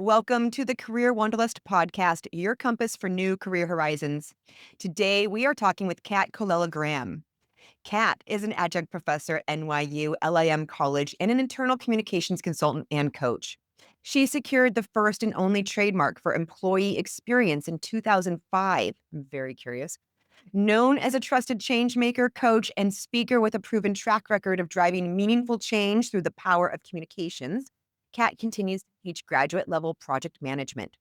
Welcome to the Career Wanderlust podcast, your compass for new career horizons. Today, we are talking with Colella-Graham. Kat is an adjunct professor at NYU LIM College and an internal communications consultant and coach. She secured the first and only trademark for employee experience in 2005. I'm very curious. Known as a trusted change maker, coach, and speaker with a proven track record of driving meaningful change through the power of communications, Kat continues to teach graduate level project management.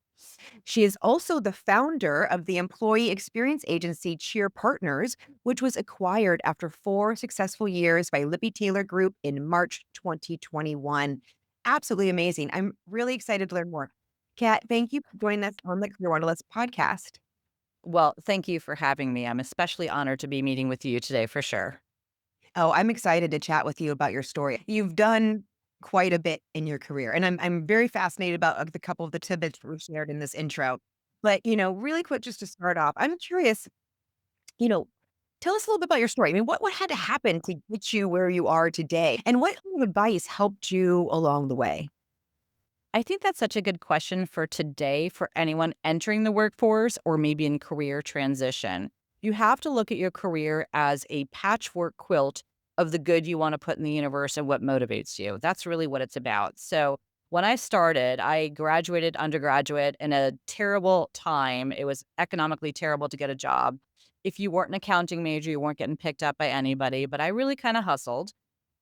She is also the founder of the employee experience agency Cheer Partners, which was acquired after 4 successful years by Lippy Taylor Group in March 2021. Absolutely amazing. I'm really excited to learn more. Kat, thank you for joining us on the Career Wanderlust podcast. Well, thank you for having me. I'm especially honored to be meeting with you today for sure. Oh, I'm excited to chat with you about your story. You've done quite a bit in your career, and I'm very fascinated about the couple of the tidbits we shared in this intro. But, really quick, just to start off, I'm curious, you know, tell us a little bit about your story. I mean, what had to happen to get you where you are today? And what kind of advice helped you along the way? I think that's such a good question for today for anyone entering the workforce or maybe in career transition. You have to look at your career as a patchwork quilt of the good you want to put in the universe and what motivates you. That's really what it's about. So, when I started, I graduated undergraduate in a terrible time. It was economically terrible to get a job. If you weren't an accounting major, you weren't getting picked up by anybody, but I really kind of hustled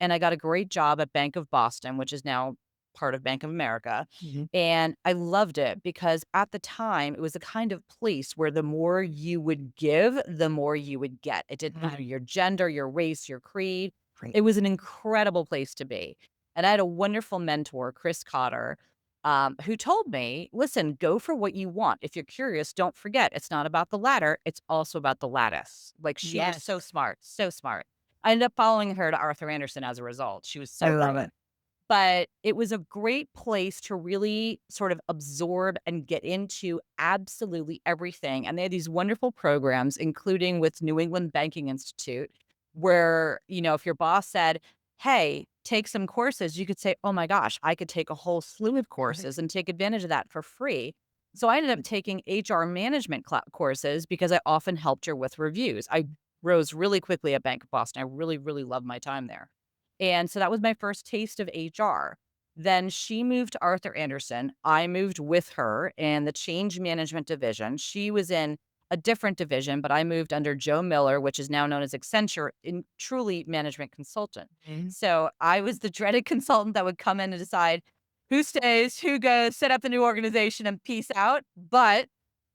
and I got a great job at Bank of Boston, which is now part of Bank of America. Mhm. And I loved it because at the time, it was a kind of place where the more you would give, the more you would get. It didn't matter your gender, your race, your creed. Great. It was an incredible place to be. And I had a wonderful mentor, Chris Cotter, who told me, listen, go for what you want. If you're curious, don't forget, it's not about the ladder, it's also about the lattice. Like she was Yes, so smart, so smart. I ended up following her to Arthur Anderson as a result. She was I so love great. it. But it was a great place to really sort of absorb and get into absolutely everything, and they had these wonderful programs, including with New England Banking Institute, where, if your boss said, "Hey, take some courses," you could say, "Oh my gosh, I could take a whole slew of Right. courses and take advantage of that for free." So I ended up taking HR management courses because I often helped her with reviews. I rose really quickly at Bank of Boston. I really, really loved my time there. And so that was my first taste of HR. Then she moved to Arthur Anderson. I moved with her in the change management division. She was in a different division, but I moved under Joe Miller, which is now known as Accenture, in truly management consultant. Mhm. So I was the dreaded consultant that would come in and decide who stays, who goes, set up the new organization and peace out. But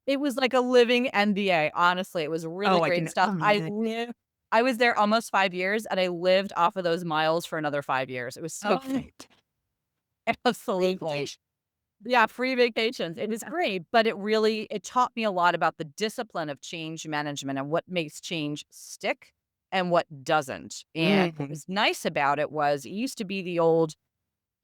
it was like a living MBA. Honestly, it was really Oh, I great can stuff. imagine. I was there almost 5 years, and I lived off of those miles for another 5 years. It was so Oh, great. Absolutely. vacation. Yeah, free vacations. It was great, but it taught me a lot about the discipline of change management and what makes change stick and what doesn't. And what Mhm. was nice about it was it used to be the old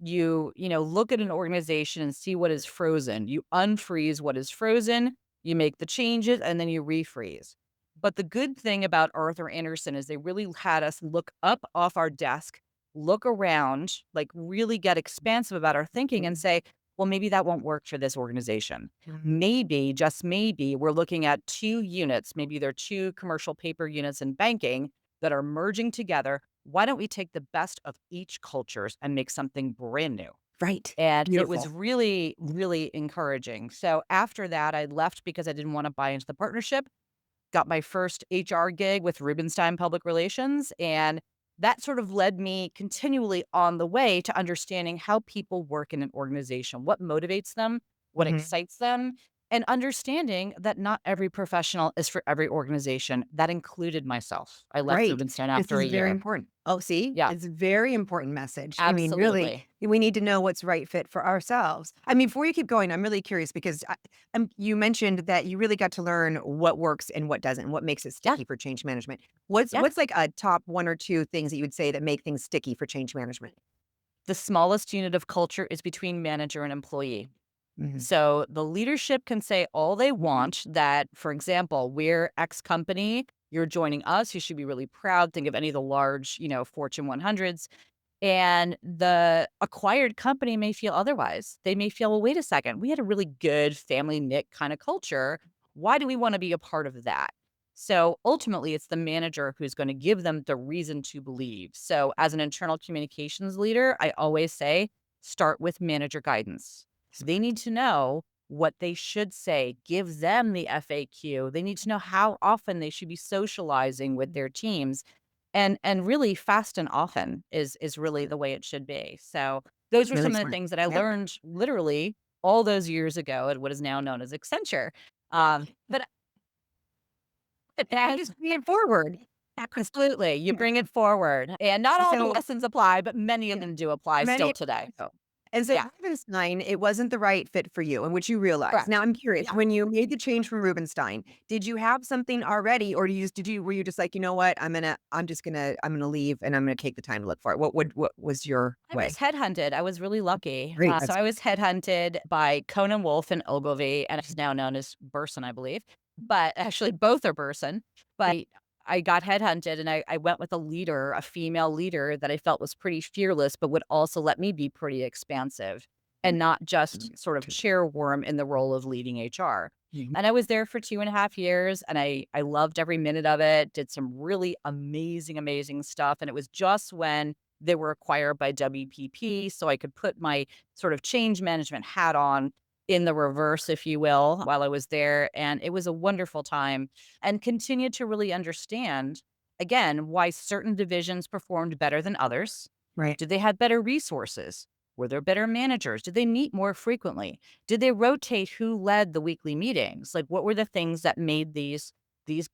look at an organization and see what is frozen. You unfreeze what is frozen, you make the changes, and then you refreeze. But the good thing about Arthur Anderson is they really had us look up off our desk, look around, like really get expansive about our thinking and say, well, maybe that won't work for this organization. Maybe, just maybe, we're looking at two units. Maybe they're two commercial paper units in banking that are merging together. Why don't we take the best of each cultures and make something brand new? Right. And it was Beautiful. really, really encouraging. So after that, I left because I didn't want to buy into the partnership, got my first HR gig with Rubenstein Public Relations. And that sort of led me continually on the way to understanding how people work in an organization, what motivates them, what Mhm. excites them, and understanding that not every professional is for every organization. That included myself. I left Right. Rubenstein This after is a very year. important. Oh, see? Yeah, It's a very important message. I mean, really, absolutely. we need to know what's right fit for ourselves. I mean, before you keep going, I'm really curious because you mentioned that you really got to learn what works and what doesn't, and what makes it Yeah, sticky for change management. What's yeah. what's like a top one or two things that you would say that make things sticky for change management? The smallest unit of culture is between manager and employee. Mhm. So the leadership can say all they want that, for example, we're X company, you're joining us, you should be really proud. Think of any of the large, Fortune 100s. And the acquired company may feel otherwise. They may feel, well, wait a second, we had a really good family knit kind of culture. Why do we want to be a part of that? So ultimately, it's the manager who's going to give them the reason to believe. So, as an internal communications leader, I always say start with manager guidance. They need to know what they should say, give them the FAQ. They need to know how often they should be socializing with their teams, and really fast and often is really the way it should be. So, those were Really some of the smart. things that I Yep. learned literally all those years ago at what is now known as Accenture. But You as just pay it forward. absolutely, you bring it forward, and not all the So, lessons apply, but many of yeah, them do apply still many today. So, and so yeah, Rubenstein, it wasn't the right fit for you, and which you realized. correct. Now I'm curious, Yeah. when you made the change from Rubenstein, did you have something already, or were you just like, you know what, I'm gonna leave and I'm gonna take the time to look for it. What was your I was way? headhunted. I was really lucky. Great. So That's I was headhunted by Conan Wolf and Ogilvy, and it's now known as Burson, I believe. But actually, both are Burson. But I got headhunted, and I went with a leader, a female leader that I felt was pretty fearless, but would also let me be pretty expansive and not just sort of chairworm in the role of leading HR. Mhm. And I was there for 2.5 years, and I loved every minute of it. Did some really amazing, amazing stuff. And it was just when they were acquired by WPP, so I could put my sort of change management hat on in the reverse, if you will, while I was there, and it was a wonderful time, and continued to really understand, again, why certain divisions performed better than others. Right. Did they have better resources? Were there better managers? Did they meet more frequently? Did they rotate who led the weekly meetings? Like, what were the things that made these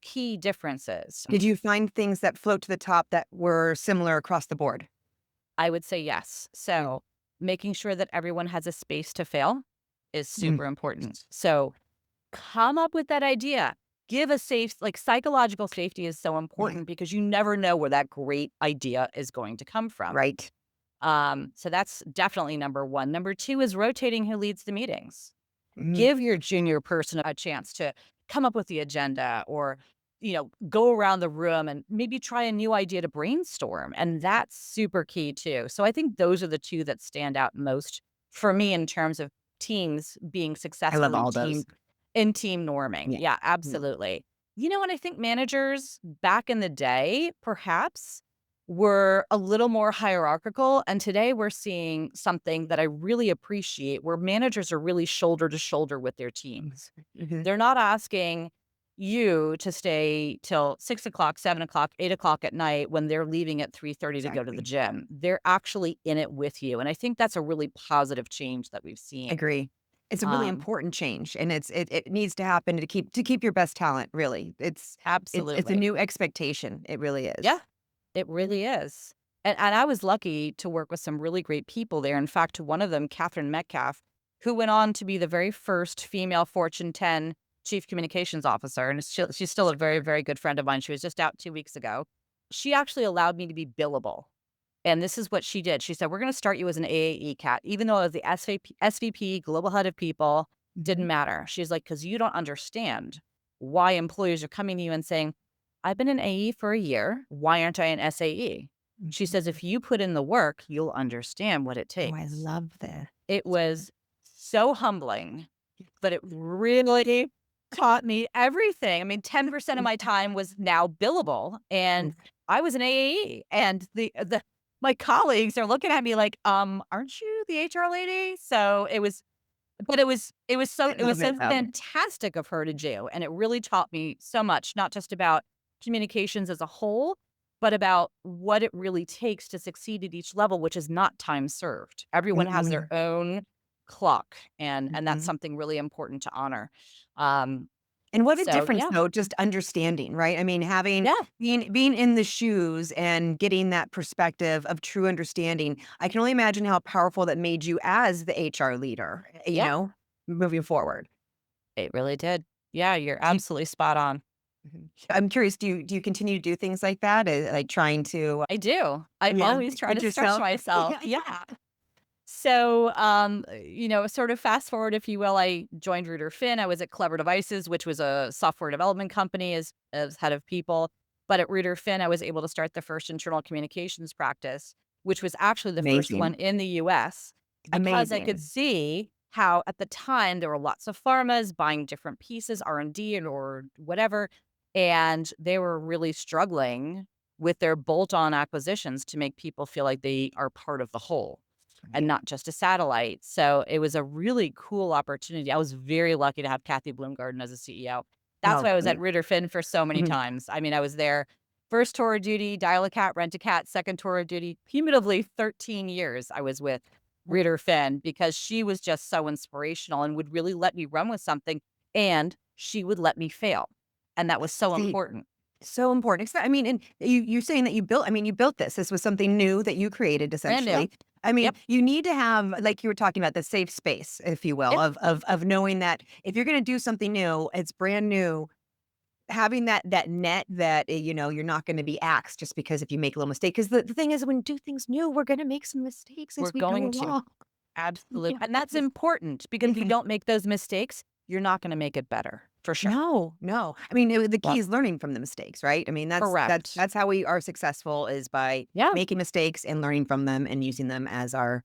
key differences? Did you find things that float to the top that were similar across the board? I would say yes. Mm, So, making sure that everyone has a space to fail is mm, super important. So, come up with that idea. Give a safe, like psychological safety is so yeah, important because you never know where that great idea is going to come from. right. So that's definitely number one. Number two is rotating who leads the meetings. Mm, Give your junior person a chance to come up with the agenda, or go around the room and maybe try a new idea to brainstorm, and that's super key too. So I think those are the two that stand out most for me in terms of teams being I successful love all those. in team norming. Yeah. Yeah, Yeah. absolutely. And I think managers back in the day perhaps were a little more hierarchical, and today we're seeing something that I really appreciate, where managers are really shoulder to shoulder with their teams. Mhm. They're not asking you to stay till 6 o'clock, 7 o'clock, 8 o'clock at night when they're leaving at 3:30 to go to the Exactly. gym. They're actually in it with you, and I think that's a really positive change that we've seen. Agree. It's a really Um, important change, and it needs to happen to keep your best talent, really. It's a absolutely. new expectation. It really Yeah, is. it really is. And I was lucky to work with some really great people there. In fact, one of them, Catherine Metcalf, who went on to be the very first female Fortune 10 chief communications officer, and she's still a very, very good friend of mine. She was just out 2 weeks ago. She actually allowed me to be billable. And this is what she did. She said, "We're going to start you as an AAE cat, even though as the SVP, global head of people, Mhm. didn't matter." She's like, "Because you don't understand why employees are coming to you and saying, 'I've been an AE for a year. Why aren't I an SAE?'" She Mhm. says, "If you put in the work, you'll understand what it Oh, I takes." love that. It was so humbling, but it really taught me everything. I mean, 10% of my time was now billable, and I was an AAE, and the my colleagues are looking at me like, aren't you the HR lady?" So I it was love it so though. fantastic of her to do, and it really taught me so much, not just about communications as a whole, but about what it really takes to succeed at each level, which is not time served. Everyone has their Mhm. own clock, and that's Mhm. something really important to honor. Um, And what a so difference yeah. though, just understanding, right? I mean, having Yeah. being in the shoes and getting that perspective of true understanding. I can only imagine how powerful that made you as the HR leader, Yeah, moving forward. it really did. Yeah, you're Do you absolutely spot on. Mhm. I'm curious, do you continue to do things like that? Like trying to I do. I yeah, always try push to stretch yourself? myself. Yeah. So, sort of fast forward, if you will, I joined Reuter Finn. I was at Clever Devices, which was a software development company as head of people. But at Reuter Finn, I was able to start the first internal communications practice. which was actually the first one Amazing. in the US, because I could Amazing. see how at the time there were lots of pharmas buying different pieces, R&D or whatever, and they were really struggling with their bolt-on acquisitions to make people feel like they are part of the whole and Right. not just a satellite. So it was a really cool opportunity. I was very lucky to have Kathy Bloomgarden as a CEO. That's Oh, why I was yeah. at Ritter Finn for so many Mhm. times. I mean, I was there first tour of duty, dial a cat, rent a cat, second tour of duty. Cumulatively 13 years I was with Ritter Finn because she was just so inspirational and would really let me run with something, and she would let me fail. And that was so See, important. so important. I mean, and you're saying that you built this. This was something new that you created Brand new. essentially. I mean, Yep. you need to have, like you were talking about, the safe space, if you will, Yep. of knowing that if you're gonna do something new, it's brand new, having that net that, you're not gonna be axed just because if you make a little mistake. Because the thing is when we do things new, we're gonna make some mistakes We're as we go going to. along. Absolutely. Yeah. And that's important because if you Mhm. don't make those mistakes, you're not gonna make it better, for sure. No, no. I mean, the Yep. key is learning from the mistakes, right? I mean, that's Correct. that's how we are successful is by Yeah. making mistakes and learning from them and using them as our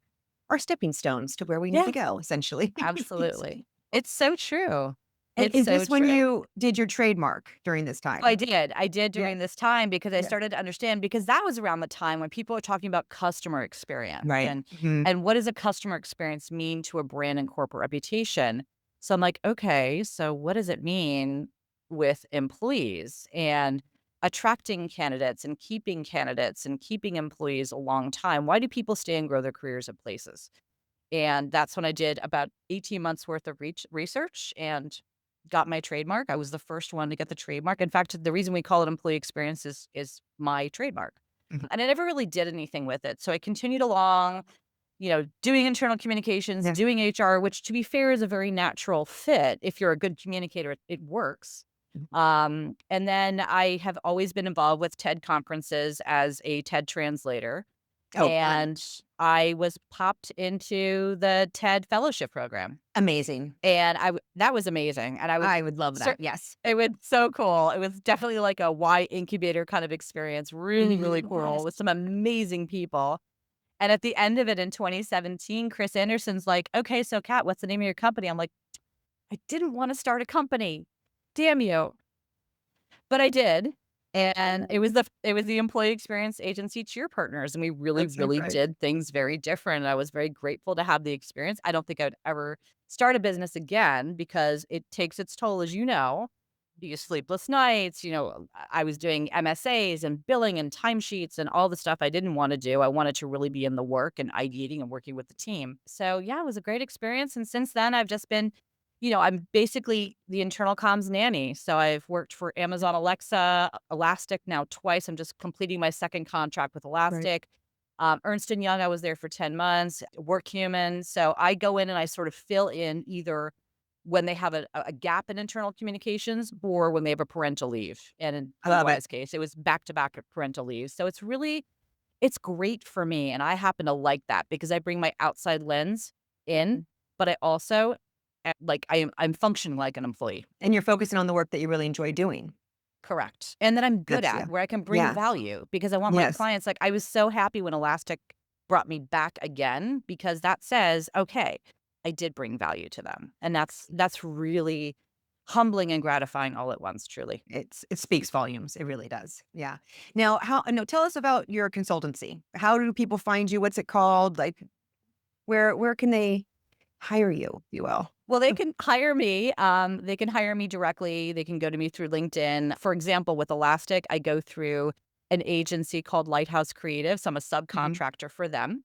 stepping stones to where we need to Yeah. go, essentially. Absolutely. It's so true. And It's is so this when true. you did your trademark during this I time? did. I did Yeah. during this time because I Yes. started to understand because that was around the time when people were talking about customer experience Right. Mhm. and what does a customer experience mean to a brand and corporate reputation? So I'm like, okay, so what does it mean with employees and attracting candidates and keeping employees a long time? Why do people stay and grow their careers at places? And that's when I did about 18 months worth of research and got my trademark. I was the first one to get the trademark. In fact, the reason we call it employee experience is my trademark. Mhm. And I never really did anything with it. So I continued along, doing internal communications, Yeah. doing HR, which to be fair is a very natural fit. If you're a good communicator, it works. Mhm. And then I have always been involved with TED conferences as a TED translator, Oh, fun. and I was popped into the TED fellowship program, Amazing. and that was amazing, and I was I would love cer that. Yes. it was so cool. It was definitely like a Y incubator kind of experience, really, really cool Yes. with some amazing people, and at the end of it in 2017, Chris Anderson's like, "Okay, so Kat, what's the name of your company?" I'm like, "I didn't wanna start a company. Damn you." But I did, and it was the employee experience agency Cheer Partners, and we really, That's so really great. did things very different. I was very grateful to have the experience. I don't think I'd ever start a business again because it takes its toll, as you know. You sleepless nights, I was doing MSAs and billing and timesheets and all the stuff I didn't wanna do. I wanted to really be in the work and ideating and working with the team. So, yeah, it was a great experience, and since then, I've just been I'm basically the internal comms nanny. So I've worked for Amazon Alexa, Elastic now twice. I'm just completing my second contract with Right. Elastic. Ernst and Young, I was there for 10 months. Workhuman. So I go in and I sort of fill in either when they have a gap in internal communications or when they have a parental leave. And in I love it. EY's case, it was back to back parental leave. So it's great for me. And I happen to like that because I bring my outside lens in, but I also like, I'm functioning like an employee. And you're focusing on the work that you really enjoy doing. Correct. And that I'm good That's at, yeah. where I can bring Yeah. value because I want my Yes. clients I was so happy when Elastic brought me back again because that says, "Okay, I did bring value to them." And that's really humbling and gratifying all at once, truly. It speaks volumes. It really does. Yeah. Now, how no, tell us about your consultancy. How do people find you? What's it called? Like, where can they hire you, if you will? Well, they can hire me directly, they can go to me through LinkedIn. For example, with Elastic, I go through an agency called Lighthouse Creative, so I'm a Mhm. subcontractor for them.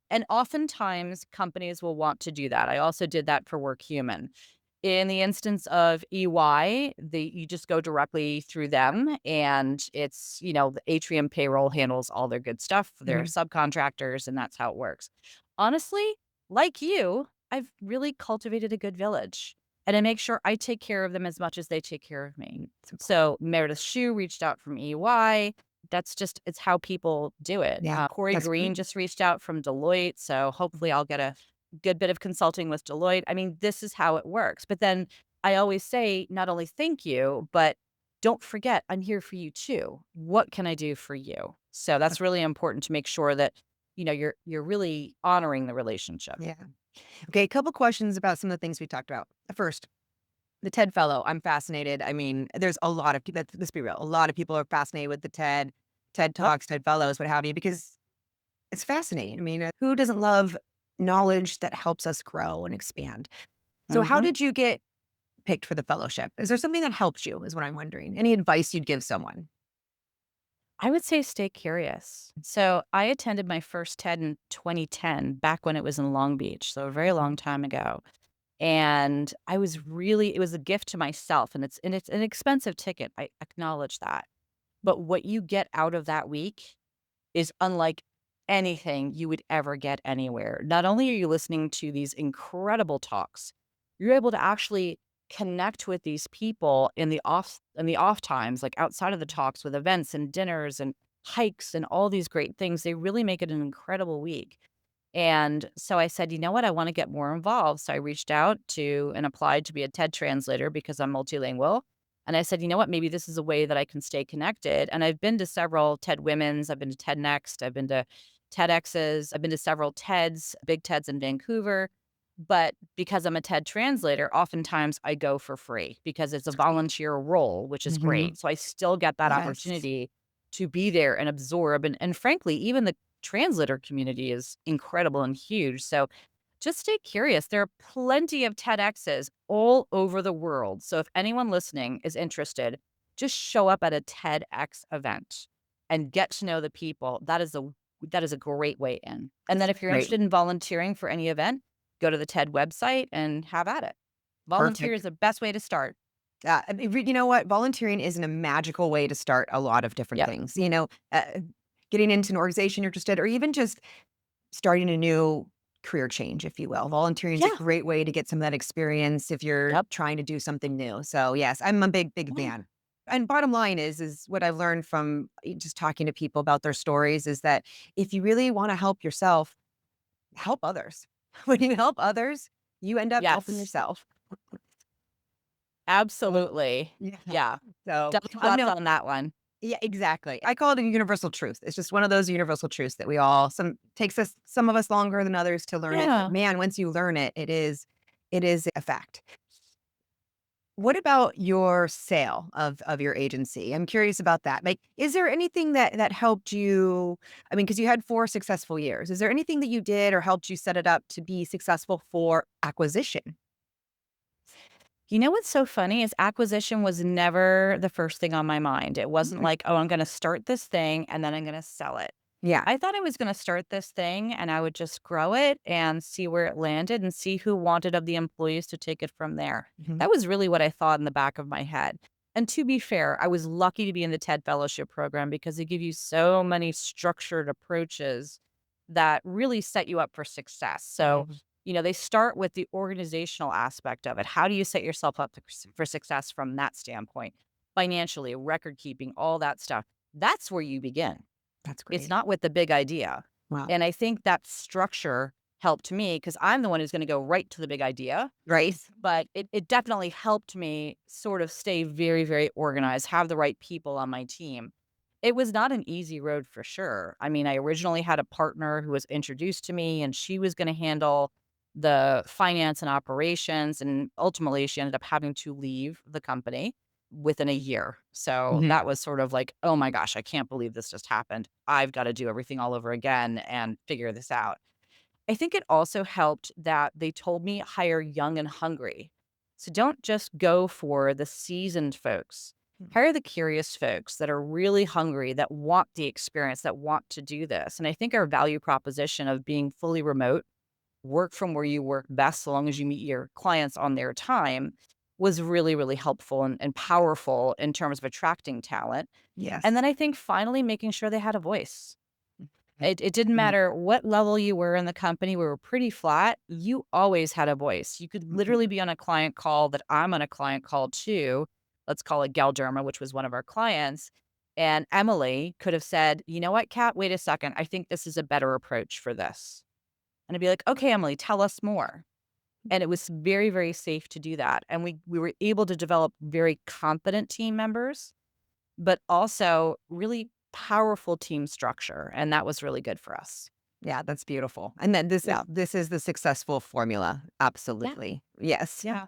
And oftentimes, companies will want to do that. I also did that for Workhuman. In the instance of EY, you just go directly through them, and the Atrium Payroll handles all their good stuff. They're Mhm. subcontractors, and that's how it works. Honestly, like you, I've really cultivated a good village, and I make sure I take care of them as much as they take care of me. It's important. So Meredith Shue reached out from EY. It's how people do it. Yeah. Corey That's Green great. just reached out from Deloitte, so hopefully I'll get a good bit of consulting with Deloitte. I mean, this is how it works. But then I always say, not only thank you, but don't forget, I'm here for you too. What can I do for you? So that's really important to make sure that you're really honoring the relationship. Yeah. Okay, a couple questions about some of the things we talked about. First, the TED Fellow, I'm fascinated. I mean, there's a lot of people, let's be real, a lot of people are fascinated with the TED Yep. Talks, TED Fellows, what have you, because it's fascinating. I mean, who doesn't love knowledge that helps us grow and expand? So how Mhm. did you get picked for the fellowship? Is there something that helped you, is what I'm wondering? Any advice you'd give someone? I would say stay curious. So I attended my first TED in 2010, back when it was in Long Beach, so a very long Mhm. time ago. And I was really it was a gift to myself, and it's an expensive ticket. I acknowledge that. But what you get out of that week is unlike anything you would ever get anywhere. Not only are you listening to these incredible talks, you're able to actually connect with these people in the off times, like outside of the talks with events and dinners and hikes and all these great things. They really make it an incredible week. And so I said, you know what? I want to get more involved. So I reached out to and applied to be a TED translator because I'm multilingual. And I said, you know what? Maybe this is a way that I can stay connected. And I've been to several TED Women's, I've been to TED Next, I've been to TEDx's, I've been to several TEDs, big TEDs in Vancouver. But because I'm a TED translator, oftentimes I go for free because it's a That's great. volunteer role, which is Mhm. great. So I still get that Yes. opportunity to be there and absorb. And frankly, even the translator community is incredible and huge. So just stay curious. There are plenty of TEDx's all over the world. So if anyone listening is interested, just show up at a TEDx event and get to know the people. That is a great way in. And then That's if you're great. interested in volunteering for any event, go to the TED website and have at it. Volunteer is Perfect. the best way to start. I mean, you know what? Volunteering isn't a magical way to start a lot of different Yep. things. Getting into an organization you're interested, or even just starting a new career change, if you will. Volunteering is a Yeah. great way to get some of that experience if you're Yep. trying to do something new. So yes, I'm a big, big Yeah. fan. And bottom line is what I've learned from just talking to people about their stories is that if you really want to help yourself, help others. When you help others, you end up helping Yes. yourself. So, Absolutely. yeah. Yeah. So Double claps no, on that one. yeah, exactly. I call it a universal truth. It's just one of those universal truths that we all some of us longer than others to learn it, but Yeah. man, once you learn it, it is a fact. What about your sale of your agency? I'm curious about that. Like, is there anything that helped you? I mean, because you had 4 successful years. Is there anything that you did or helped you set it up to be successful for acquisition? You know what's so funny is acquisition was never the first thing on my mind. It wasn't Mm, like, "Oh, I'm gonna start this thing and then I'm gonna sell it." yeah. I thought I was gonna start this thing and I would just grow it and see where it landed and see who wanted of the employees to take it from there. Mhm. That was really what I thought in the back of my head. And to be fair, I was lucky to be in the TED Fellowship program because they give you so many structured approaches that really set you up for success. So, Mhm. they start with the organizational aspect of it. How do you set yourself up for success from that standpoint? Financially, record keeping, all that stuff. That's where you begin. That's It's great. not with the big idea. Wow. And I think that structure helped me because I'm the one who's going to go right to the big idea. Right? But it definitely helped me sort of stay very, very organized, have the right people on my team. It was not an easy road for sure. I mean, I originally had a partner who was introduced to me, and she was going to handle the finance and operations. And ultimately, she ended up having to leave the company within a year. So Mhm. that was sort of like, oh my gosh, I can't believe this just happened. I've got to do everything all over again and figure this out. I think it also helped that they told me hire young and hungry. So don't just go for the seasoned folks. Mm. Hire the curious folks that are really hungry, that want the experience, that want to do this. And I think our value proposition of being fully remote, work from where you work best, so long as you meet your clients on their time, was really, really helpful and powerful in terms of attracting talent. And Yes. then I think finally making sure they had a voice. Mhm. It didn't Mhm. matter what level you were in the company, we were pretty flat, you always had a voice. You could Mhm. literally be on a client call that I'm on a client call too. Let's call it Galderma, which was one of our clients, and Emily could have said, "You know what, Kat? Wait a second, I think this is a better approach for this." And I'd be like, "Okay, Emily, tell us more." And it was very, very safe to do that, and we were able to develop very competent team members but also really powerful team structure, and that was really good for us. Yeah, that's beautiful. And then Yeah. this is the successful formula. Yeah. Absolutely. Yes. Yeah.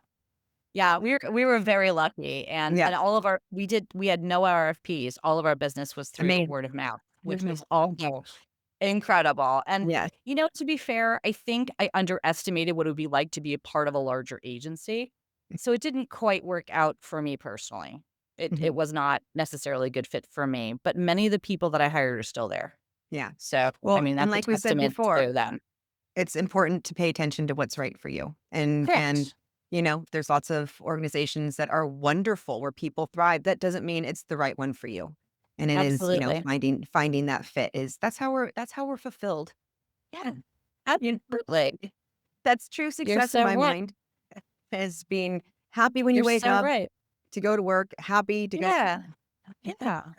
Yeah, we were very lucky, Yeah. and all of our we had no RFPs. All of our business was through Amazing. word of mouth, which Mhm. was also incredible. And, Yes. to be fair, I think I underestimated what it would be like to be a part of a larger agency. So it didn't quite work out for me personally. It Mhm. was not necessarily a good fit for me, but many of the people that I hired are still there. Yeah. So, I Well, mean, and that's a like we said testament before, to them. it's important to pay attention to what's right for you. And Correct. there's lots of organizations that are wonderful where people thrive. That doesn't mean it's the right one for you. And it is, Absolutely. finding that fit is that's how we're fulfilled. Yeah. You know, Absolutely. that's true You're success in so my right. mind is being happy when you You're wake so up right. to go to work, happy to go. Yeah. Yeah.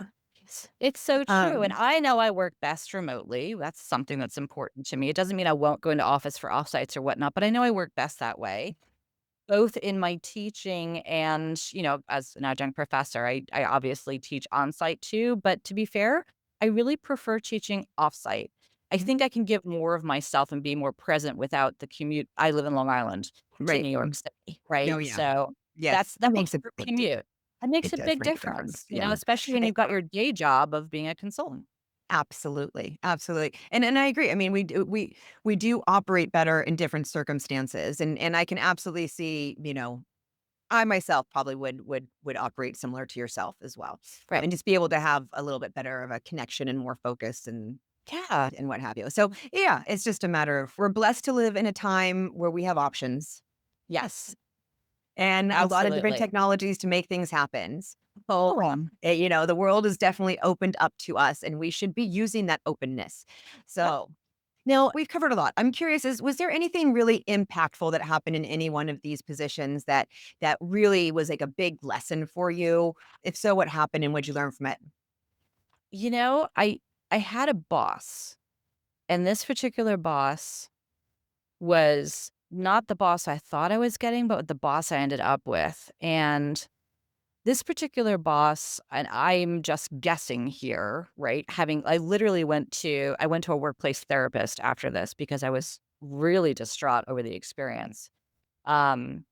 It's so true, and Um, I know I work best remotely. That's something that's important to me. It doesn't mean I won't go into office for offsites or whatnot, but I know I work best that way, both in my teaching and, as an adjunct professor. I obviously teach on-site too, but to be fair, I really prefer teaching off-site. I think I can give more of myself and be more present without the commute. I live in Long Island to right. New York City, No, right? yeah. So Yes. That that makes a longer big commute. That makes it a does big make a difference. difference, Yeah. especially when Eh, you've got your day job of being a consultant. absolutely. Absolutely. And I agree. I mean, we do operate better in different circumstances. And I can absolutely see, I myself probably would operate similar to yourself as well. Right. And just be able to have a little bit better of a connection and more focus Yeah, and what have you. So yeah, it's just a matter of we're blessed to live in a time where we have options yes, and a lot of different absolutely. technologies to make things happen. So, the world is definitely opened up to us and we should be using that openness. Yep. So now we've covered a lot. I'm curious, was there anything really impactful that happened in any one of these positions that really was like a big lesson for you? If so, what happened and what'd you learn from it? I had a boss, and this particular boss was not the boss I thought I was getting, but the boss I ended up with. And this particular boss, and I'm just guessing here, right? I went to a workplace therapist after this because I was really distraught over the experience. Um,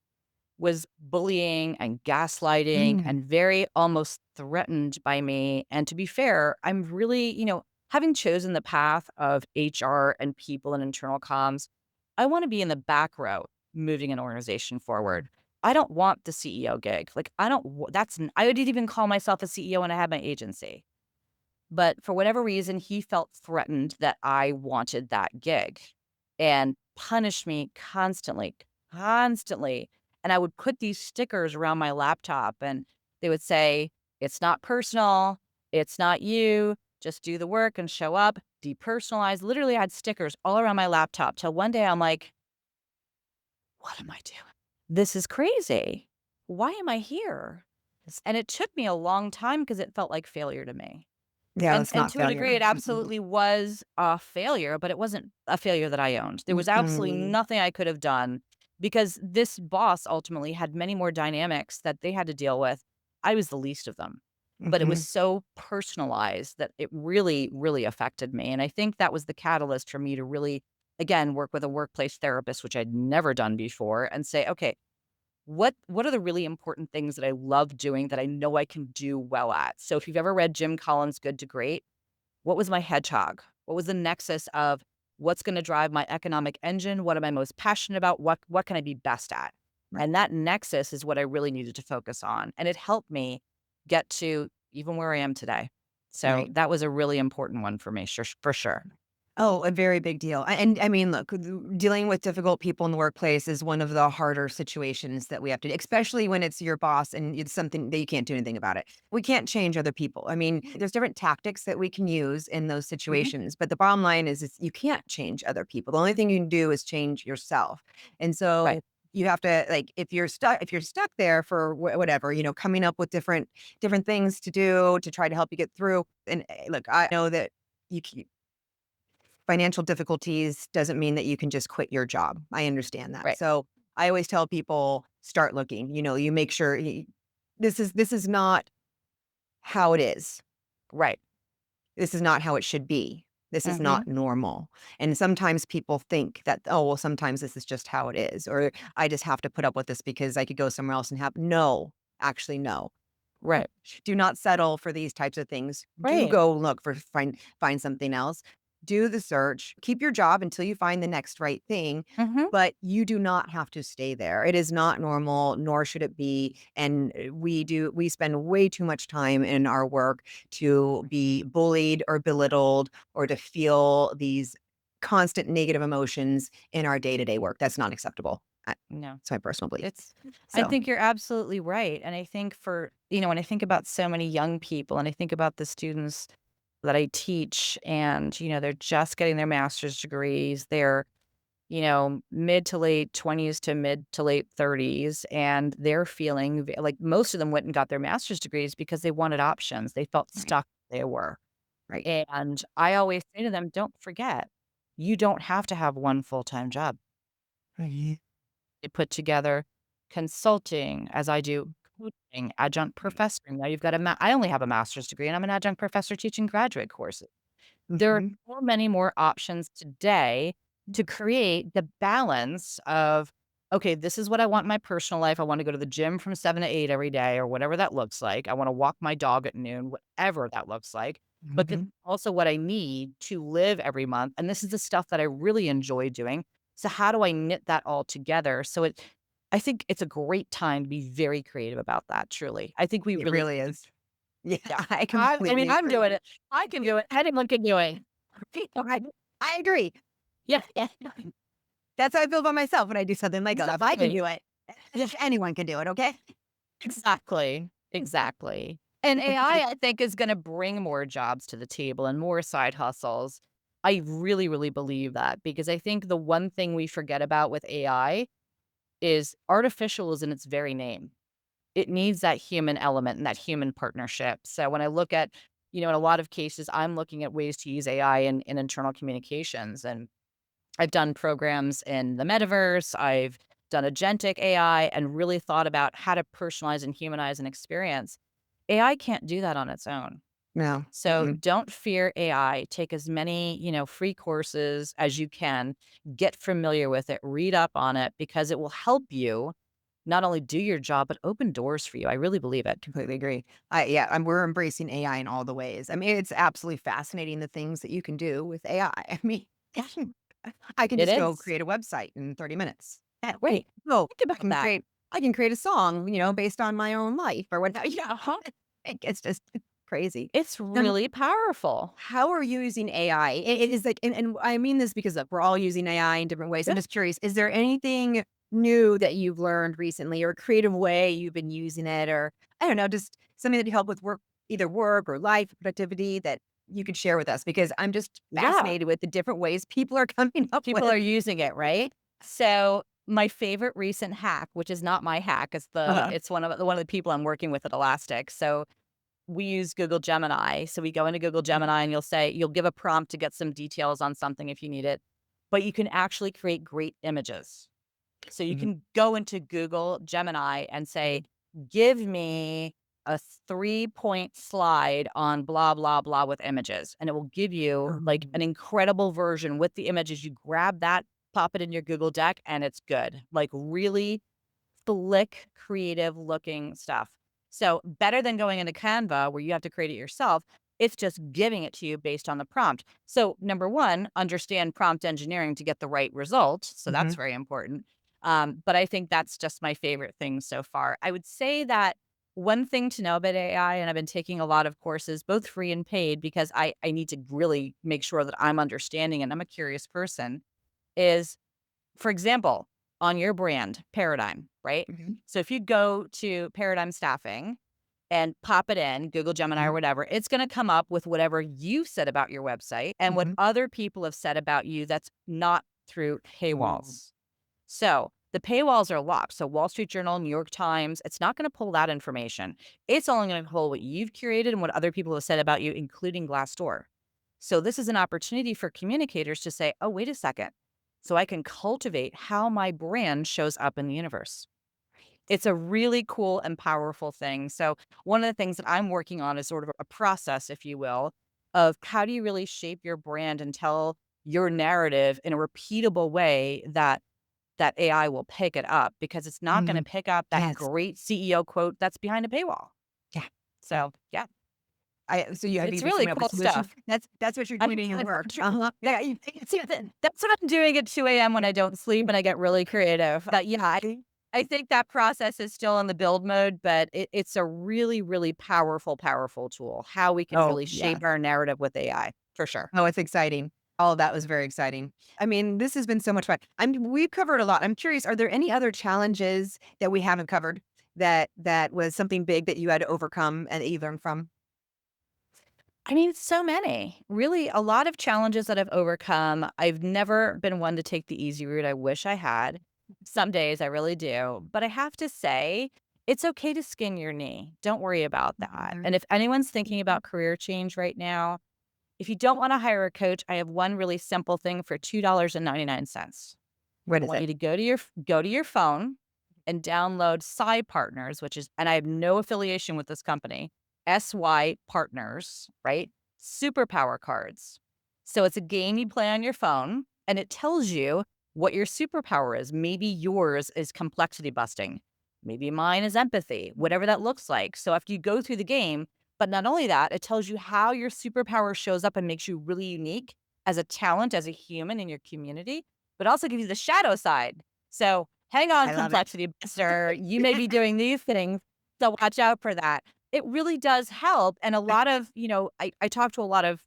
was bullying and gaslighting Mm, and very almost threatened by me. And to be fair, I'm really, having chosen the path of HR and people and internal comms, I want to be in the back row moving an organization forward. I don't want the CEO gig. Like, I don't, I would even call myself a CEO when I had my agency. But for whatever reason, he felt threatened that I wanted that gig and punished me constantly, constantly. And I would put these stickers around my laptop and they would say, "It's not personal. It's not you. Just do the work and show up." Depersonalized. Literally, I had stickers all around my laptop till one day I'm like, what am I doing? This is crazy. Why am I here? And it took me a long time because it felt like failure to me. yeah, And that's and not to a degree, failure. it absolutely was a failure, but it wasn't a failure that I owned. There was absolutely Mm-mm. nothing I could have done because this boss ultimately had many more dynamics that they had to deal with. I was the least of them. But it was Mhm. so personalized that it really, really affected me. And I think that was the catalyst for me to really, again, work with a workplace therapist, which I'd never done before, and say, okay, what are the really important things that I love doing that I know I can do well at? So if you've ever read Jim Collins' Good to Great, what was my hedgehog? What was the nexus of what's gonna drive my economic engine? What am I most passionate about? What can I be best at? Right, And that nexus is what I really needed to focus on, and it helped me get to even where I am today. So right. that was a really important one for me, for sure. Oh, a very big deal. And I mean, look, dealing with difficult people in the workplace is one of the harder situations that we have to, especially when it's your boss and it's something that you can't do anything about it. We can't change other people. I mean, there's different tactics that we can use in those Mhm. situations, but the bottom line is you can't change other people. The only thing you can do is change yourself. And Right. so you have to like if you're stuck there for whatever, coming up with different things to do to try to help you get through. And look, I know that you financial difficulties doesn't mean that you can just quit your job. I understand that. Right. So I always tell people start looking, you make sure this is not how it is. Right. This is not how it should be. This is Mhm. not normal. And sometimes people think that, oh, well, sometimes this is just how it is, or I just have to put up with this because I could go somewhere else and have no, actually, no. Right. Do not settle for these types of things. Do Right. go look for find something else. Do the search. Keep your job until you find the next right thing, Mhm. but you do not have to stay there. It is not normal, nor should it be. And we spend way too much time in our work to be bullied or belittled or to feel these constant negative emotions in our day-to-day work. That's not acceptable. No. It's my personal belief. It's I So, think you're absolutely right, and I think when I think about so many young people and I think about the students that I teach and, they're just getting their master's degrees, they're, mid to late 20s to mid to late 30s, and they're feeling like most of them went and got their master's degrees because they wanted options. They felt right, stuck where they were. right. And I always say to them, don't forget, you don't have to have one full-time job. Right. They put together consulting as I do coaching, adjunct professoring. Now you've got I only have a master's degree and I'm an adjunct professor teaching graduate courses. There are Mhm. so many more options today to create the balance of, okay, this is what I want in my personal life. I want to go to the gym from 7 to 8 every day or whatever that looks like. I want to walk my dog at noon, whatever that looks like. But this is Mhm. also what I need to live every month. And this is the stuff that I really enjoy doing. So how do I knit that all together? I think it's a great time to be very creative about that, truly. I think we It really really is. Yeah, yeah. I I mean, completely I'm agree. doing it. I can do it. Anyone can do it. I I agree. Yeah, yeah. That's how I feel about myself when I do something like that. If I can Exactly. do it, if anyone can do it, okay? Exactly. Exactly. And I think, is gonna bring more jobs to the table and more side hustles. I really, really believe that because I think the one thing we forget about with AI is artificial is in its very name. It needs that human element and that human partnership. So when I look at, in a lot of cases, I'm looking at ways to use AI in internal communications. And I've done programs in the metaverse. I've done agentic AI and really thought about how to personalize and humanize an experience. AI can't do that on its own. No. So Mm-mm. don't fear AI. Take as many, free courses as you can. Get familiar with it. Read up on it because it will help you not only do your job, but open doors for you. I really believe it. Completely agree. Yeah, we're embracing AI in all the ways. I mean, it's absolutely fascinating the things that you can do with AI. I mean, Yeah, I can it just go is. create a website in 30 minutes. Wait, So think about that. I can create a song, based on my own life or whatever. Yeah, it's just crazy. It's Now, really powerful. how are you using AI? It is like, and I mean this because we're all using AI in different ways. I'm Yeah. just curious, is there anything new that you've learned recently or a creative way you've been using it? Or I don't know, just something that you help with work, either work or life productivity that you could share with us because I'm just Yeah. fascinated with the different ways people are coming up People with. are using it, right? So my favorite recent hack, which is not my hack, Uh-huh. it's one of the people I'm working with at Elastic. So we use Google Gemini. So we go into Google Mhm. Gemini and you'll give a prompt to get some details on something if you need it, but you can actually create great images. So you Mhm. can go into Google Gemini and say, give me a 3-point slide on blah, blah, blah with images. And it will give you like an Um, incredible version with the images. You grab that, pop it in your Google Deck, and it's good. Like really slick, creative looking stuff. So better than going into Canva where you have to create it yourself. It's just giving it to you based on the prompt. So number one, understand prompt engineering to get the right result. So that's mhm. very important. But I think that's just my favorite thing so far. I would say that one thing to know about AI, and I've been taking a lot of courses, both free and paid, because I need to really make sure that I'm understanding and I'm a curious person, is for example, on your brand, Paradigm, right? Mhm. So if you go to Paradigm Staffing and pop it in, Google Gemini or Mhm. whatever, it's going to come up with whatever you said about your website and what Mhm. other people have said about you that's not through Oh. paywalls. So the paywalls are locked. So Wall Street Journal, New York Times, it's not going to pull that information. It's only going to pull what you've curated and what other people have said about you, including Glassdoor. So this is an opportunity for communicators to say, oh, wait a second. So I can cultivate how my brand shows up in the universe. It's a really cool and powerful thing. So one of the things that I'm working on is sort of a process, if you will, of how do you really shape your brand and tell your narrative in a repeatable way that AI will pick it up because it's not gonna Mhm. pick up that Yes. great CEO quote that's behind a paywall. Yeah. Yeah. So, yeah, So you have it's even really coming up cool with solutions? stuff. That's what you're I doing in your I'm work. tr Uh-huh. Yeah, you see, that's what I'm doing at 2 a.m. when I don't sleep and I get really creative. But, yeah, I think that process is still in the build mode, but it's a really, really powerful, powerful tool, how we can Oh, really shape yes. our narrative with AI, for sure. Oh, it's exciting. All of that was very exciting. I mean, this has been so much fun. We've covered a lot. I'm curious, are there any other challenges that we haven't covered that was something big that you had to overcome and that you learned from? I mean, so many. Really, a lot of challenges that I've overcome. I've never been one to take the easy route. I wish I had. Some days I really do. But I have to say, it's okay to skin your knee. Don't worry about that. Mhm. And if anyone's thinking about career change right now, if you don't want to hire a coach, I have one really simple thing for $2.99. What I is want it? you to go to your phone and download Psy Partners, which is, and I have no affiliation with this company, SY Partners, right? Superpower Cards. So it's a game you play on your phone and it tells you what your superpower is. Maybe yours is complexity busting. Maybe mine is empathy, whatever that looks like. So after you go through the game, but not only that, it tells you how your superpower shows up and makes you really unique as a talent, as a human in your community, but also gives you the shadow side. So hang on, I love it. complexity buster. You may be doing these things, so watch out for that. It really does help. And a lot of, I talk to a lot of,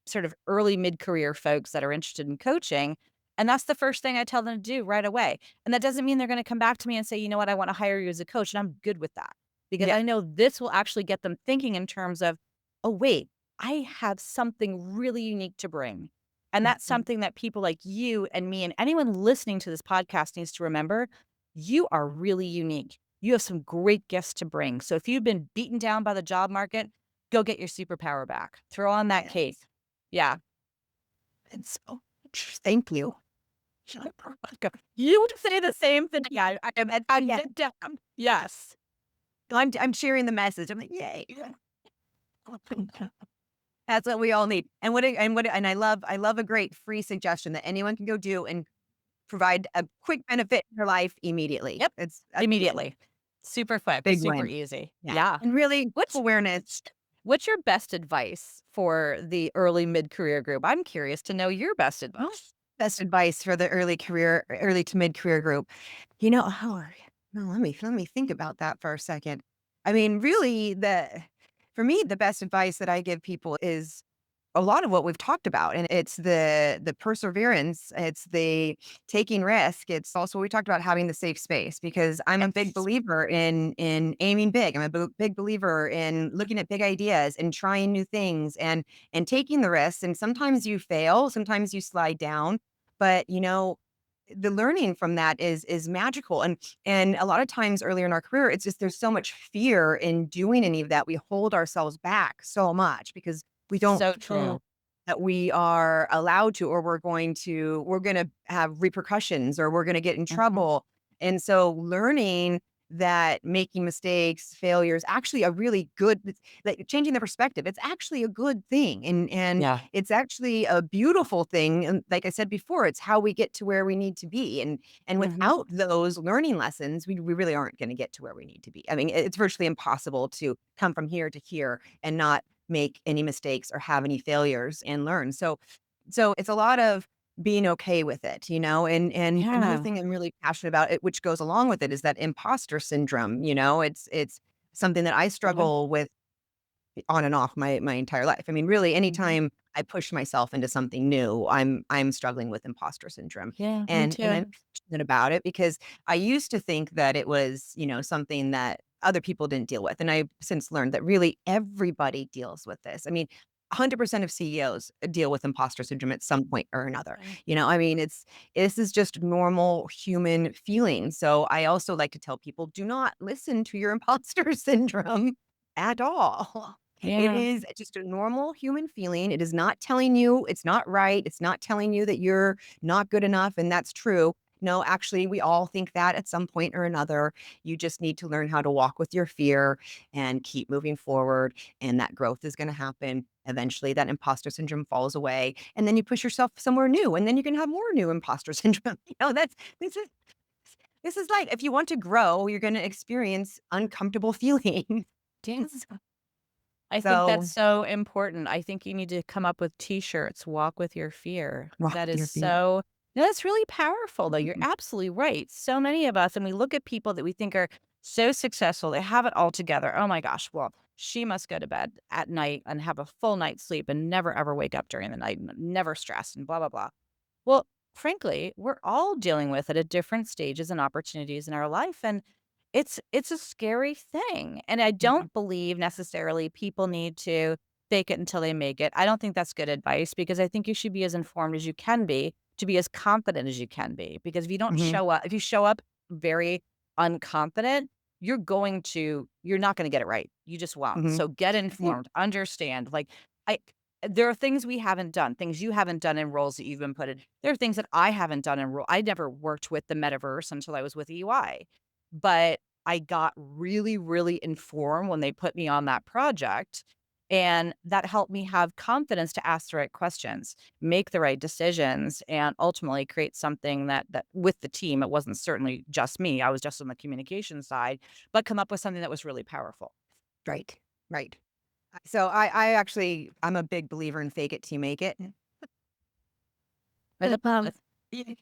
sort of early mid-career folks that are interested in coaching. And that's the first thing I tell them to do right away. And that doesn't mean they're going to come back to me and say, you know what, I want to hire you as a coach. And I'm good with that because Yeah. I know this will actually get them thinking in terms of, oh, wait, I have something really unique to bring. And that's Mhm. something that people like you and me and anyone listening to this podcast needs to remember. You are really unique. You have some great gifts to bring. So if you've been beaten down by the job market, go get your superpower back. Throw on that cape. Yes. Yeah. And so thank you. You're welcome. You would say the same thing. Yeah, I am. I'm Yeah. down. Yes. I'm sharing the message. I'm like, yay. That's what we all need. And I love a great free suggestion that anyone can go do and provide a quick benefit in your life immediately. Yep. That's a win. Immediately. Super quick, Big super win. easy. Yeah. Yeah. And really What's awareness. what's your best advice for the early mid-career group? I'm curious to know your best Oh, advice. best advice for the early to mid career group. You know, oh, no, let me think about that for a second. I mean, really, the for me, the best advice that I give people is a lot of what we've talked about, and it's the perseverance, it's the taking risk, it's also we talked about having the safe space because I'm a big Yes. believer in aiming big. I'm a big believer in looking at big ideas and trying new things and taking the risks. And sometimes you fail, sometimes you slide down, but the learning from that is magical. And a lot of times earlier in our career, it's just there's so much fear in doing any of that. We hold ourselves back so much because we don't So feel true. that we are allowed to, or we're going to have repercussions, or we're going to get in Mhm. trouble. And so learning that making mistakes, failures, actually a really good, like changing the perspective. It's actually a good thing. And Yeah. it's actually a beautiful thing. And like I said before, it's how we get to where we need to be. And Mhm. without those learning lessons, we really aren't going to get to where we need to be. I mean, it's virtually impossible to come from here to here and not make any mistakes or have any failures and learn. So it's a lot of being okay with it, and another Yeah. thing I'm really passionate about it, which goes along with it, is that imposter syndrome. It's something that I Yeah. struggle with on and off my entire life. I mean, really, Mhm. anytime I push myself into something new, I'm struggling with imposter syndrome. Yeah, me And I'm too. passionate about it because I used to think that it was, something that other people didn't deal with. And I've since learned that really everybody deals with this. I mean, 100% of CEOs deal with imposter syndrome at some point or another. Right. I mean, this is just normal human feeling. So I also like to tell people, do not listen to your imposter syndrome at all. It Yeah. is just a normal human feeling. It is not telling you it's not right. It's not telling you that you're not good enough, and that's true. no, actually, we all think that at some point or another. You just need to learn how to walk with your fear and keep moving forward. And that growth is going to happen. Eventually, that imposter syndrome falls away. And then you push yourself somewhere new. And then you can have more new imposter syndrome. This is this is like if you want to grow, you're going to experience uncomfortable feelings. Yes. I think that's So so important. I think you need to come up with T-shirts, "Walk with your fear." walk That with is your fear. so no, that's really powerful, though. You're Mhm, absolutely right. So many of us, and we look at people that we think are so successful, they have it all together. Oh my gosh, well, she must go to bed at night and have a full night's sleep and never ever wake up during the night and never stressed and blah blah blah. Well, frankly, we're all dealing with it at different stages and opportunities in our life, and it's a scary thing. And I mhm, don't believe necessarily people need to fake it until they make it. I don't think that's good advice because I think you should be as informed as you can be to be as confident as you can be. Because mhm, if you show up very unconfident, you're not going to get it right. You just won't. mhm. So get You informed, understand. Like I there are things we haven't done, things you haven't done in roles that you've been put in. There are things that I haven't done in role. I never worked with the metaverse until I was with EY. But I got really, really informed when they put me on that project, and that helped me have confidence to ask the right questions, make the right decisions, and ultimately create something that with the team, it wasn't certainly just me, I was just on the communication side, but come up with something that was really powerful. right, right. So I actually I'm a big believer in fake it till you make it. I love it. Yeah,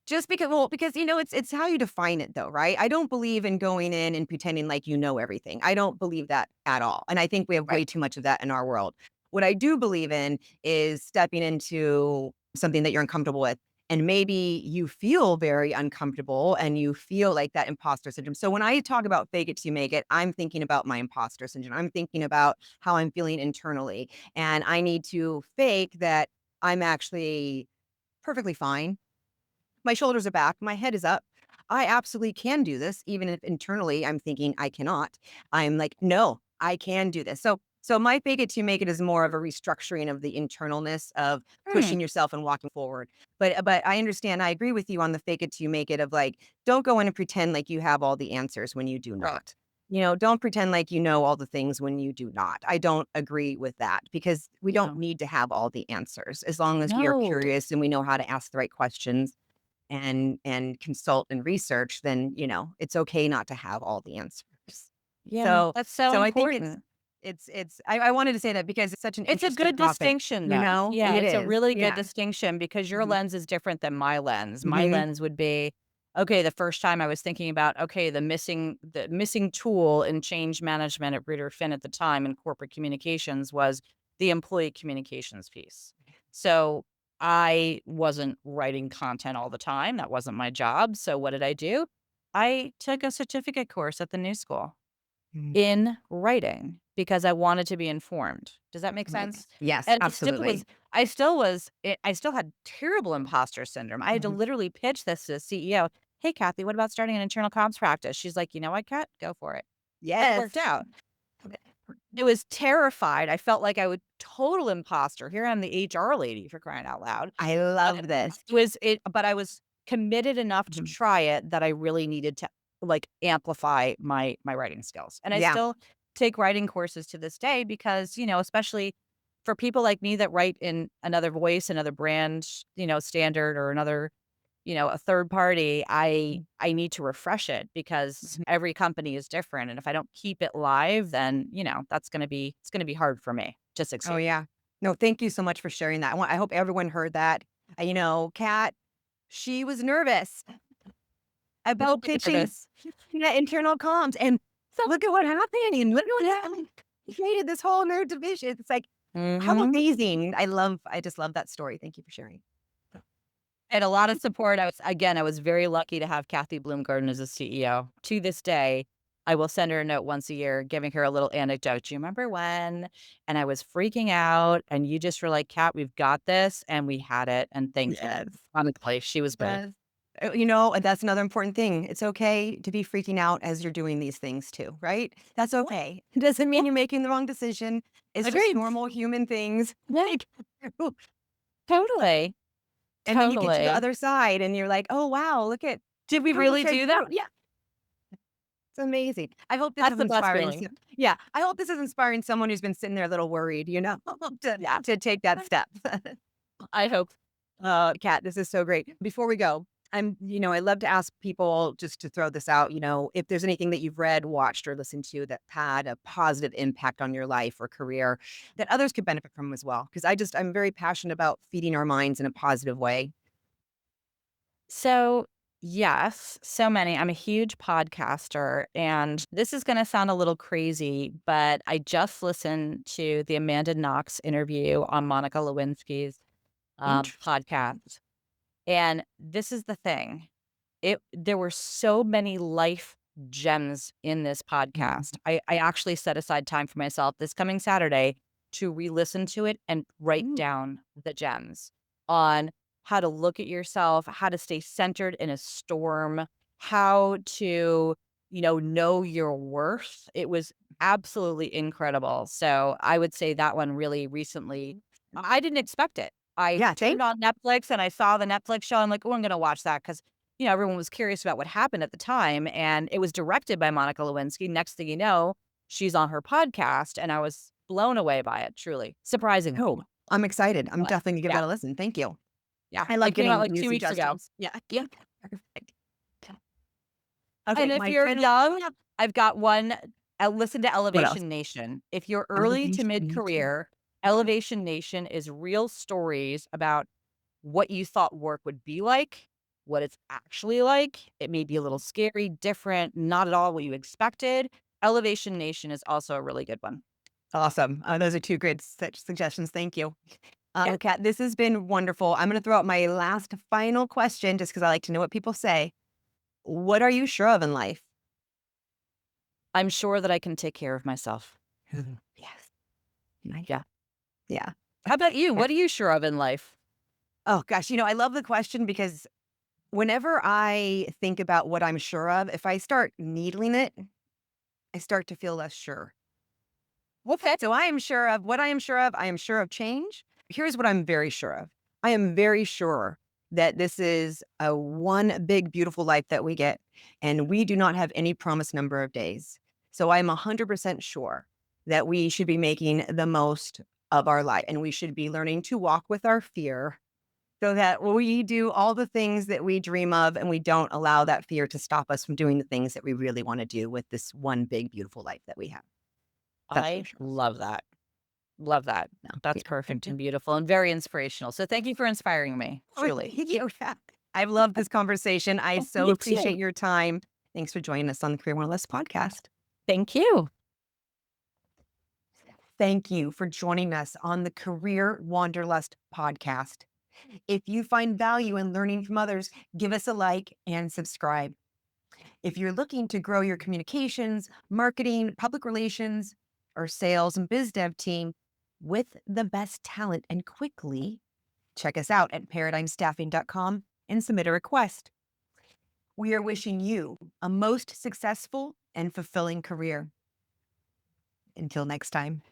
just because well, because, it's how you define it though, right? I don't believe in going in and pretending like you know everything. I don't believe that at all, and I think we have way Right. too much of that in our world. What I do believe in is stepping into something that you're uncomfortable with, and maybe you feel very uncomfortable and you feel like that imposter syndrome. So when I talk about fake it till you make it, I'm thinking about my imposter syndrome. I'm thinking about how I'm feeling internally, and I need to fake that I'm actually perfectly fine. My shoulders are back, my head is up. I absolutely can do this, even if internally I'm thinking I cannot. I'm like, no, I can do this. So my fake it to make it is more of a restructuring of the internalness of Mm, pushing yourself and walking forward. But I understand, I agree with you on the fake it to make it of like, don't go in and pretend like you have all the answers when you do right. not. Don't pretend like you know all the things when you do not. I don't agree with that because we don't Yeah. need to have all the answers as long as we are No. curious and we know how to ask the right questions and consult and research, then, it's okay not to have all the answers. Yeah, So that's so so I think it's important. it's I wanted to say that because it's such an It's a interesting good topic, distinction, though. Yeah, It it's a is. really good Yeah. distinction because your Mhm. lens is different than my lens. My Mhm. lens would be, okay, the first time I was thinking about, okay, the missing tool in change management at Reader Finn at the time in corporate communications was the employee communications piece. So I wasn't writing content all the time. That wasn't my job. So what did I do? I took a certificate course at the new school Mhm. in writing because I wanted to be informed. Does that make Right. sense? Yes, And absolutely. I still had terrible imposter syndrome. I had to Mhm. literally pitch this to the CEO. Hey, Kathy, what about starting an internal comms practice? She's like, you know what, Kat, go for it. And it worked Yes. out. I was terrified. I felt like I would total imposter. Here I'm the HR lady for crying out loud. I But love this. but I was committed enough to Mhm. try it that I really needed to, like, amplify my writing skills, and I Yeah. still take writing courses to this day because, especially for people like me that write in another voice, another brand, standard or another, a third party, I need to refresh it because Mhm. every company is different, and if I don't keep it live, then, it's gonna be hard for me to Oh, succeed. yeah. No, thank you so much for sharing that. I hope everyone heard that. Kat, she was nervous about Totally pitching nervous. that internal comms, and so look at what happened, and look at what happened. He created this whole nerd division. It's like, how Mhm. amazing. I just love that story. Thank you for sharing. And a lot of support. I was very lucky to have Kathy Bloomgarden as a CEO. To this day, I will send her a note once a year, giving her a little anecdote. "Do you remember when?" And I was freaking out, and you just were like, "Kat, we've got this," and we had it, and thank you. Yes. Honestly, she was great. Yes. And that's another important thing. It's okay to be freaking out as you're doing these things too, right? That's Yeah, okay. It doesn't yeah, mean you're making the wrong decision. It's just agreed. normal human things. Yeah, totally. And then you get to the Totally. other side and you're like, "Oh, wow, look at Did we how much really I've do that? grown." Yeah, it's amazing. I hope this That's is the best inspiring feeling. yeah, I hope this is inspiring someone who's been sitting there a little worried, to Yeah, take that step. I hope. Kat, this is so great. Before we go, I love to ask people just to throw this out, if there's anything that you've read, watched, or listened to that had a positive impact on your life or career that others could benefit from as well. Because I'm very passionate about feeding our minds in a positive way. So, yes, so many. I'm a huge podcaster, and this is going to sound a little crazy, but I just listened to the Amanda Knox interview on Monica Lewinsky's Interesting. podcast. And this is the thing. There were so many life gems in this podcast. Mhm. I actually set aside time for myself this coming Saturday to re-listen to it and write Mm. down the gems on how to look at yourself, how to stay centered in a storm, how to, know your worth. It was absolutely incredible. So I would say that one really recently, I didn't expect it. I Yeah, turned on Netflix and I saw the Netflix show. I'm like, "Oh, I'm gonna watch that because everyone was curious about what happened at the time, and it was directed by Monica Lewinsky. Next thing you know, she's on her podcast, and I was blown away by it, truly, surprisingly. oh, I'm excited. I'm But definitely gonna give yeah, that a listen. Thank you. yeah, I love it came out getting like new 2 weeks ago. suggestions. Yeah. Yeah. Perfect. And Okay, if my you're final young, I've got one, listen to what else? Elevation Nation. If you're early to Elevation Nation. mid-career, Elevation Nation is real stories about what you thought work would be like, what it's actually like. It may be a little scary, different, not at all what you expected. Elevation Nation is also a really good one. Awesome. Those are two great suggestions. Thank you. Yeah. Kat, this has been wonderful. I'm going to throw out my last final question just because I like to know what people say. What are you sure of in life? I'm sure that I can take care of myself. Mhm. Yes. Nice. Yeah. Yeah. How about you? Yeah. What are you sure of in life? Oh, gosh. I love the question because whenever I think about what I'm sure of, if I start needling it, I start to feel less sure. Okay. So I am sure of what I am sure of. I am sure of change. Here's what I'm very sure of. I am very sure that this is a one big, beautiful life that we get, and we do not have any promised number of days. So I'm 100% sure that we should be making the most of our life, and we should be learning to walk with our fear so that we do all the things that we dream of, and we don't allow that fear to stop us from doing the things that we really want to do with this one big, beautiful life that we have. That's for I sure. love that. Love that. No, That's perfect yeah. and beautiful and very inspirational. So thank you for inspiring me, Oh, truly. thank you. Yeah. I've loved this conversation. I Oh, so me too. appreciate your time. Thanks for joining us on the Career Wanderlust podcast. Thank you. Thank you for joining us on the Career Wanderlust podcast. If you find value in learning from others, give us a like and subscribe. If you're looking to grow your communications, marketing, public relations, or sales and biz dev team with the best talent and quickly, check us out at paradigmstaffing.com and submit a request. We are wishing you a most successful and fulfilling career. Until next time.